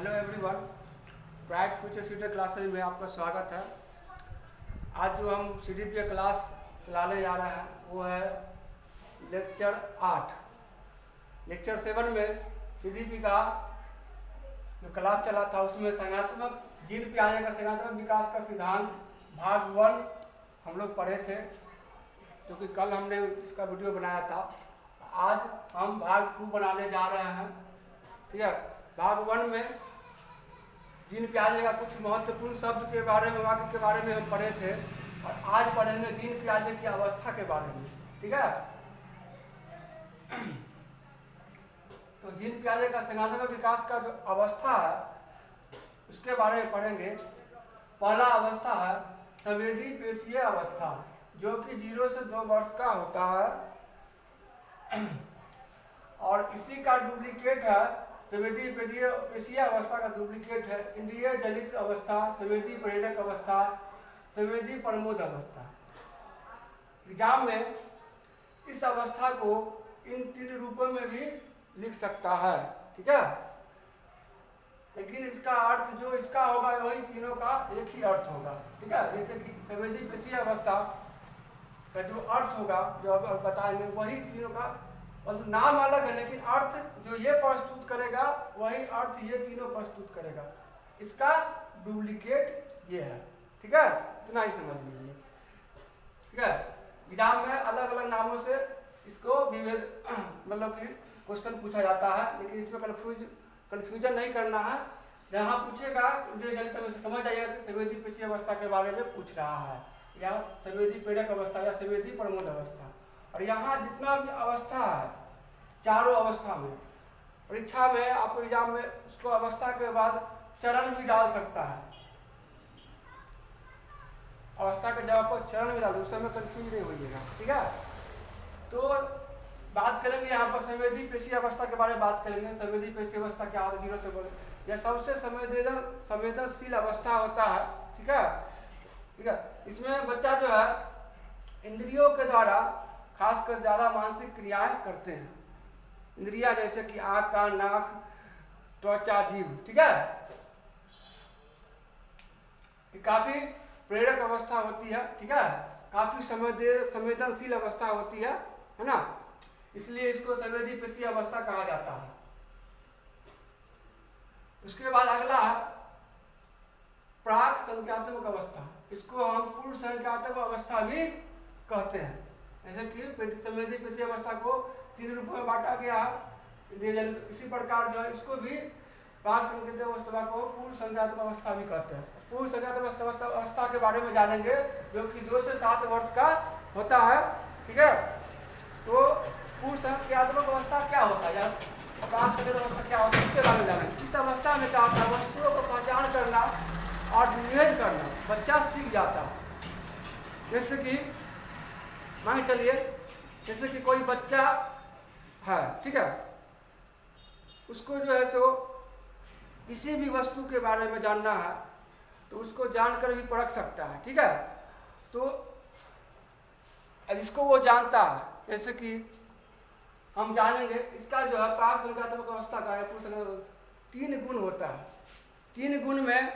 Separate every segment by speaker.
Speaker 1: Hello everyone, bright future seater classes में आपका स्वागत है। आज जो हम CDPA क्लास चलाने जा रहे हैं वो है लेक्चर 8। लेक्चर 7 में CDP का जो क्लास चला था उसमें संज्ञात्मक जीन प्याजे का संज्ञात्मक विकास का सिद्धांत भाग 1 हम लोग पढ़े थे, क्योंकि कल हमने इसका वीडियो बनाया था। आज हम भाग 2 बनाने जा रहे हैं। ठीक है, भाग 1 में जीन प्याजे का कुछ महत्वपूर्ण शब्द के बारे में, वाक्य के बारे में हम पढ़े थे, और आज पढ़ेंगे जीन प्याजे की अवस्था के बारे में। ठीक है, तो जीन प्याजे का संज्ञात्मक विकास का जो अवस्था है उसके बारे में पढ़ेंगे। पहला अवस्था है संवेदी पेशीय अवस्था, जो कि 0 से 2 वर्ष का होता है, और इसी का डुप्लीकेट है संवेदी पेशीय अवस्था का डुप्लीकेट है इंद्रिय जनित अवस्था, संवेदी प्रेरक अवस्था, संवेदी प्रमोद अवस्था। एग्जाम में इस अवस्था को इन 3 रूपों में भी लिख सकता है। ठीक है, लेकिन इसका अर्थ जो इसका होगा वही तीनों का एक ही अर्थ होगा। ठीक है, जैसे कि संवेदी पेशीय अवस्था का जो अर्थ होगा, जो अब बताएंगे, वही तीनों का बस नाम अलग है, लेकिन अर्थ जो ये प्रस्तुत करेगा वही अर्थ ये तीनों प्रस्तुत करेगा। इसका डुप्लीकेट ये है। ठीक है, इतना ही समझ लीजिए। ठीक है, एग्जाम में अलग अलग नामों से इसको विभेद मतलब कि क्वेश्चन पूछा जाता है, लेकिन इसमें कंफ्यूजन नहीं करना है। जहाँ पूछेगा समझ आइएगा कि संवेदी पेशीय अवस्था के बारे में पूछ रहा है, या संवेदी प्रेरक अवस्था, या संवेदी प्रमोद अवस्था। और यहाँ जितना भी अवस्था है, चारों अवस्था में परीक्षा में आपको एग्जाम में उसको अवस्था के बाद चरण भी डाल सकता है। अवस्था के जवाब पर चरण भी डाल, उस समय कंफ्यूज नहीं होइएगा। ठीक है, तो बात करेंगे यहाँ पर संवेदी पेशीय अवस्था के बारे में बात करेंगे। संवेदी पेशीय अवस्था क्या होता है? 0 से 2 यह सबसे संवेदनशील अवस्था होता है। ठीक है, ठीक है, इसमें बच्चा जो है इंद्रियों के द्वारा खासकर ज्यादा मानसिक क्रियाएं करते हैं। इंद्रियां जैसे कि आँख, कान, नाक, त्वचा, जीभ। ठीक है, काफी प्रेरक अवस्था होती है। ठीक है, काफी संवेदनशील अवस्था होती है ना, इसलिए इसको संवेदी पेशीय अवस्था कहा जाता है। उसके बाद अगला है प्राक संज्ञात्मक अवस्था। इसको हम पूर्व संज्ञात्मक अवस्था भी कहते हैं। जैसे कि संवेदी पेशीय अवस्था को 3 रूपों में बांटा गया है, इसी प्रकार जो है इसको भी प्राक संज्ञात्मक अवस्था को पूर्व संज्ञात्मक अवस्था भी कहते हैं। पूर्व संज्ञात्मक अवस्था के बारे में जानेंगे, जो कि 2 से 7 वर्ष का होता है। ठीक है, तो पूर्व संज्ञात्मक अवस्था क्या होता है, प्राक संज्ञात्मक अवस्था क्या होता है, इसके बारे में जानेंगे। इस अवस्था में क्या होता है? वस्तुओं को पहचान करना और निवेद करना बच्चा सीख जाता है। जैसे कि मान चलिए, जैसे कि कोई बच्चा है, ठीक है, उसको जो है सो किसी भी वस्तु के बारे में जानना है तो उसको जानकर भी परख सकता है। ठीक है, तो इसको वो जानता है। जैसे कि हम जानेंगे इसका जो है प्राक संज्ञात्मक अवस्था का है, 3 गुण होता है। 3 गुण में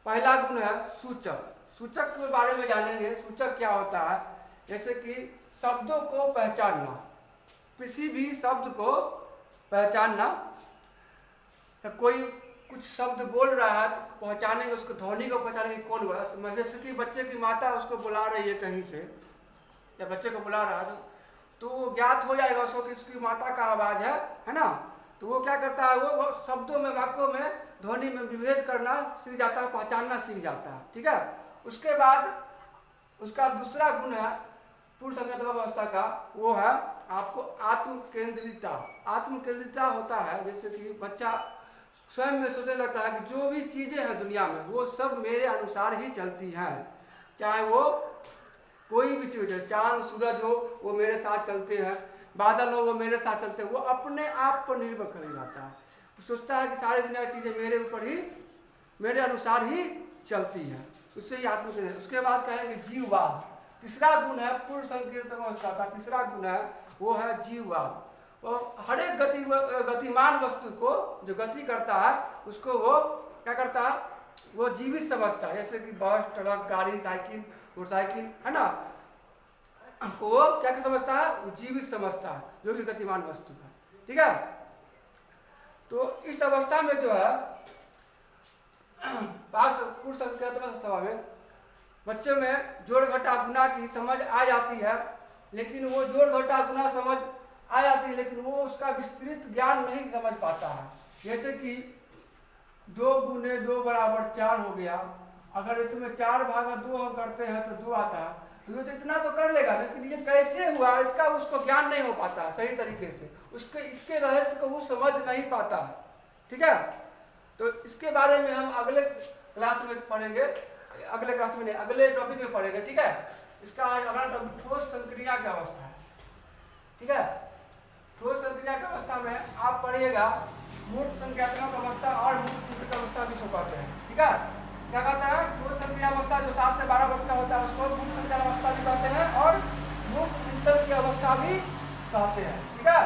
Speaker 1: पहला गुण है सूचक। सूचक के बारे में जानेंगे। सूचक क्या होता है? जैसे कि शब्दों को पहचानना, किसी भी शब्द को पहचानना। तो कोई कुछ शब्द बोल रहा है तो पहचानेंगे, उसको ध्वनि को पहचानेंगे कौन बोला। जैसे कि बच्चे की माता उसको बुला रही है कहीं से, या बच्चे को बुला रहा है तो वो ज्ञात हो जाएगा उसको कि उसकी माता का आवाज़ है ना। तो वो क्या करता है, वो शब्दों में, वाक्यों में, ध्वनि में विभेद करना सीख जाता है, पहचानना सीख जाता है। ठीक है, उसके बाद उसका दूसरा गुण है पूर्व संज्ञात्मक अवस्था का, वो है आपको आत्म केंद्रितता। आत्म केंद्रितता होता है जैसे कि बच्चा स्वयं में सोचने लगता है कि जो भी चीजें हैं दुनिया में वो सब मेरे अनुसार ही चलती हैं। चाहे वो कोई भी चीज है, चांद सूरज हो वो मेरे साथ चलते हैं, बादल हो वो मेरे साथ चलते हैं, वो अपने आप पर निर्भर कर जाता है। सोचता है कि सारी दुनिया की चीजें मेरे ऊपर ही, मेरे अनुसार ही चलती हैं, उससे ही आत्म। उसके बाद कहेंगे जीववाद। तीसरा गुण है पूर्व संज्ञात्मक अवस्था का, तीसरा गुण है वो है जीववाद। वो हर एक गतिमान वस्तु को जो गति करता है उसको वो क्या करता है, वो जीवित समझता है। जैसे कि बस, ट्रक, गाड़ी, साइकिल, मोटरसाइकिल है ना, वो क्या समझता है, वो जीवित समझता है जो भी गतिमान वस्तु है। ठीक है, तो इस अवस्था में जो है पूर्ण संख्यात्मक अवस्था में बच्चे में जोड़ घटा गुना की समझ आ जाती है, लेकिन वो जोड़ घटा गुना समझ आ जाती है लेकिन वो उसका विस्तृत ज्ञान नहीं समझ पाता है। जैसे कि 2 गुने 2 बराबर 4 हो गया, अगर इसमें 4 भागा 2 हम करते हैं तो 2 आता है, तो ये तो इतना तो कर लेगा, लेकिन ये कैसे हुआ इसका उसको ज्ञान नहीं हो पाता सही तरीके से, उसके इसके रहस्य को वो समझ नहीं पाता। ठीक है, तो इसके बारे में हम अगले क्लास में पढ़ेंगे, अगले क्लास में नहीं अगले टॉपिक में पढ़ेंगे। ठीक है, इसका अगला टॉपिक ठोस संक्रिया की अवस्था है। ठीक है, ठोस संक्रिया की अवस्था में आप पढ़िएगा मूर्त संख्यात्मक अवस्था और मूर्त अवस्था भी इसको कहते हैं। ठीक है, क्या कहता है, ठोस संक्रिया अवस्था जो 7 से 12 वर्ष का होता है उसको मूर्त संख्या अवस्था भी कहते हैं और मूर्त चिंतन की अवस्था भी कहते हैं। ठीक है,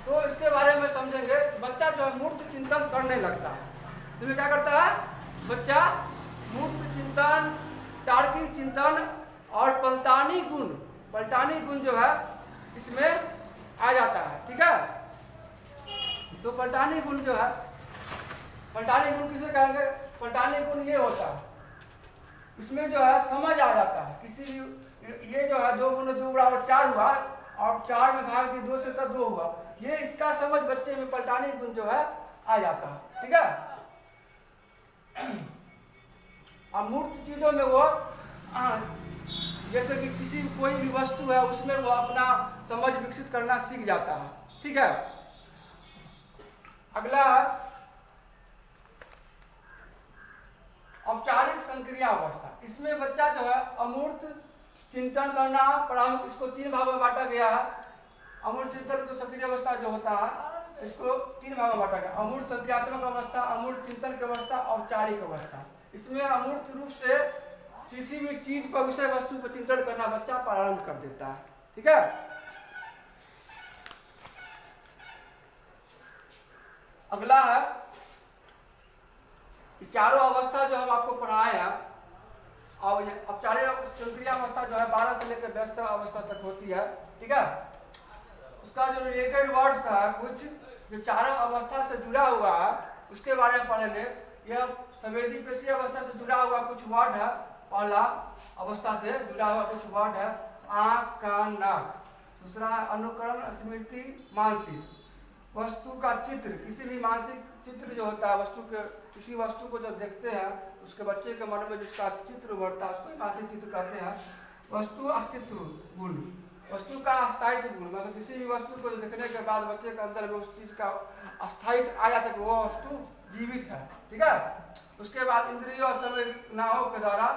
Speaker 1: तो इसके बारे में समझेंगे। बच्चा जो है मूर्त चिंतन करने लगता है, इसमें क्या करता है बच्चा, मूर्त चिंतन, तार्किक चिंतन और पलटानी गुण जो है इसमें आ जाता है। ठीक है, तो पलटानी गुण जो है, पलटानी गुण किसे कहेंगे, पलटानी गुण ये होता है इसमें जो है समझ आ जाता है किसी भी, ये जो है 2 गुने 2 बराबर 4 हुआ और 4 में भाग दिए 2 से तब 2 हुआ, ये इसका समझ बच्चे में पलटानी गुण जो है आ जाता है। ठीक है, अमूर्त चीजों में वो जैसे कि किसी कोई भी वस्तु है उसमें वो अपना समझ विकसित करना सीख जाता है। ठीक है, अगला औपचारिक संक्रिया अवस्था, इसमें बच्चा जो है अमूर्त चिंतन करना प्रारंभ, इसको 3 भागों में बांटा गया है। अमूर्त चिंतन को सक्रिय अवस्था जो होता है इसको 3 भागों में बांटा गया, अमूर्त संख्यात्मक अवस्था, अमूर्त चिंतन की अवस्था, औपचारिक अवस्था। इसमें अमूर्त रूप से किसी भी चीज पर, विषय वस्तु पर चिंतन करना बच्चा प्रारंभ कर देता है। ठीक है, अगला है चारों अवस्था जो हम आपको पढ़ाए हैं, और औपचारिक संक्रिया अवस्था जो है 12 से लेकर व्यस्त अवस्था तक होती है। ठीक है, उसका जो रिलेटेड वर्ड्स है कुछ जो चारों अवस्था से जुड़ा हुआ है उसके बारे में पढ़ेंगे। यह संवेदी पेशीय अवस्था से जुड़ा हुआ कुछ वर्ड है, पहला अवस्था से जुड़ा हुआ कुछ वर्ड है आँख, कान, नाक। दूसरा है अनुकरण, स्मृति, मानसिक, वस्तु का चित्र, किसी भी मानसिक चित्र जो होता है वस्तु के, किसी वस्तु को जब देखते हैं उसके बच्चे के मन में जिसका चित्र उभरता है उसको मानसिक चित्र कहते हैं। वस्तु अस्तित्व गुण, वस्तु का अस्थायित्व गुण, मतलब किसी भी वस्तु को देखने के बाद बच्चे के अंदर में उस चीज का अस्थायित्व आ जाता है कि वो वस्तु जीवित है। ठीक है, उसके बाद इंद्रियों और संवेदनाओं के द्वारा,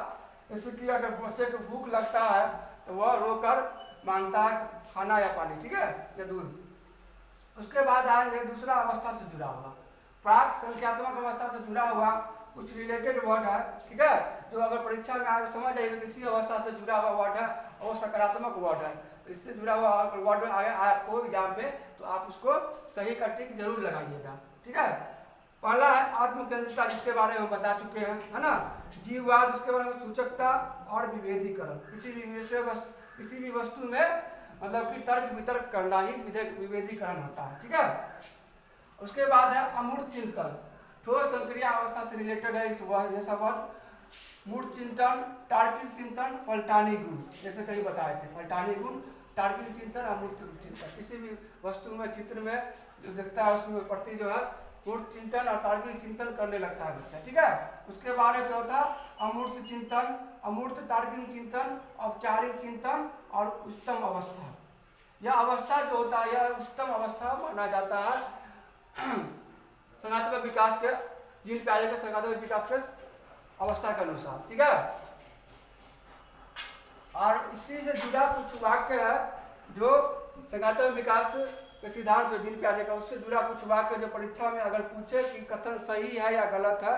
Speaker 1: जैसे कि अगर बच्चे को भूख लगता है तो वह रोकर मांगता है खाना या पानी, ठीक है, या दूध। उसके बाद आएंगे दूसरा अवस्था से जुड़ा हुआ, प्राक संख्यात्मक अवस्था से जुड़ा हुआ कुछ रिलेटेड वर्ड है। ठीक है, जो अगर परीक्षा में आगे समझ आएगा किसी अवस्था से जुड़ा हुआ वर्ड है और सकारात्मक वर्ड है, इससे जुड़ा हुआ वर्ड आए आपको एग्जाम में तो आप उसको सही का टिक जरूर लगाइएगा। ठीक है, पहला है आत्मकेंद्रिता, जिसके बारे में बता चुके हैं, है ना। जीववाद, उसके बारे में सूचकता और विभेदीकरण, किसी भी वस्तु में मतलब कि तर्क वितर्क करना ही विभेदीकरण होता है। ठीक है, उसके बाद है अमूर्त चिंतन, ठोस संक्रिया अवस्था से रिलेटेड है ये सब वर्ड। मूर्त चिंतन, तार्किक चिंतन, पलटानी गुण, जैसे कहीं बताए थे, पलटानी गुण, तार्किक चिंतन, अमूर्त चिंतन, किसी भी वस्तु में चित्र में जो दिखता है उसमें प्रति जो है मूर्त चिंतन और तार्किक चिंतन करने लगता है बच्चा। ठीक है, उसके बाद है चौथा अमूर्त चिंतन, अमूर्त तार्किक चिंतन, औपचारिक चिंतन और उच्चतम अवस्था। यह अवस्था जो होता है यह उच्चतम अवस्था माना जाता है संज्ञानात्मक विकास के, जीन प्याजे के संज्ञानात्मक विकास के अवस्था के अनुसार। ठीक है, और इसी से जुड़ा कुछ वाक्य है जो संज्ञानात्मक विकास के सिद्धांत जो जीन प्याजे का, उससे जुड़ा कुछ वाक्य जो परीक्षा में अगर पूछे कि कथन सही है या गलत है,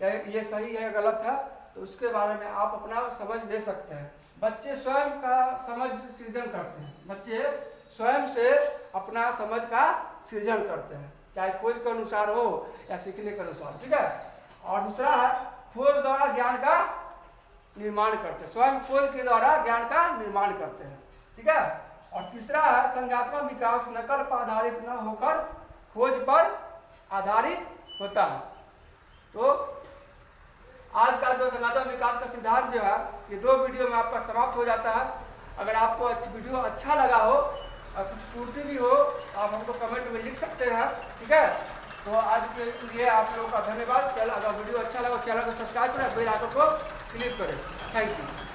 Speaker 1: या ये सही है या गलत है, तो उसके बारे में आप अपना समझ ले सकते हैं। बच्चे स्वयं का समझ सृजन करते हैं, बच्चे स्वयं से अपना समझ का सृजन करते हैं, चाहे खोज के अनुसार हो या सीखने के अनुसार, ठीक है। और दूसरा है खोज द्वारा ज्ञान का निर्माण करते हैं, स्वयं खोज के द्वारा ज्ञान का निर्माण करते हैं, ठीक है। और तीसरा है संज्ञानात्मक विकास नकल पर आधारित न होकर खोज पर आधारित होता है। तो आज का जो संज्ञानात्मक विकास का सिद्धांत जो है ये 2 वीडियो में आपका समाप्त हो जाता है। अगर आपको वीडियो अच्छा लगा हो और कुछ त्रुटि भी हो आप हमको कमेंट में लिख सकते हैं, ठीक है। तो आज के लिए आप लोगों का धन्यवाद। अगर वीडियो अच्छा लगा चैनल को सब्सक्राइब करें, बेल आइकन को क्लिक करें। Thank you.